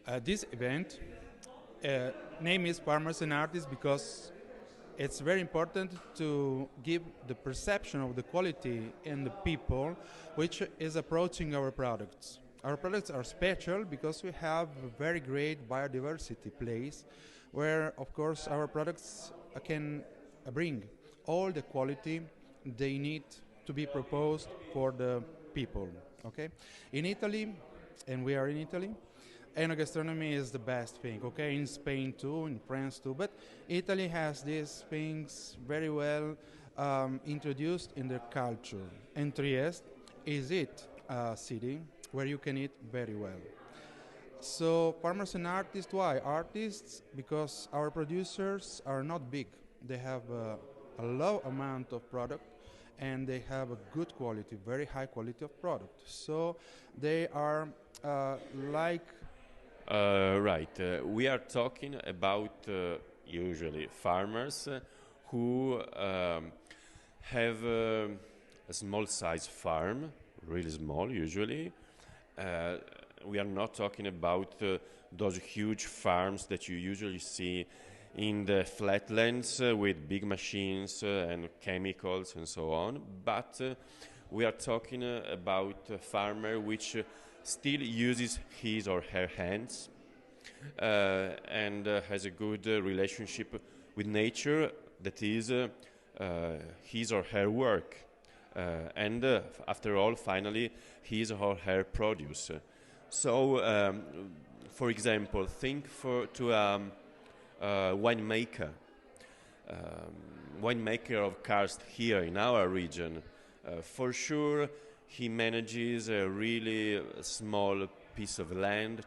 This event name is Farmers and Artists because it's very important to give the perception of the quality in the people which is approaching our products. Our products are special because we have a very great biodiversity place where, of course, our products can bring all the quality they need to be proposed for the people. Okay, in Italy, and we are in Italy. Enogastronomy is the best thing, okay? In Spain too, in France too, but Italy has these things very well introduced in their culture. And Trieste is it a city where you can eat very well. So farmers and artists, why? Artists, because our producers are not big. They have a low amount of product and they have a good quality, very high quality of product. So they are like Right. We are talking about usually farmers who have a small size farm, really small usually. Uh, we are not talking about those huge farms that you usually see in the flatlands with big machines and chemicals and so on, but we are talking about a farmer which still uses his or her hands and has a good relationship with nature, that is his or her work. And after all, finally, his or her produce. So, for example, think to winemaker. Winemaker of Carso here in our region. For sure, he manages a really small piece of land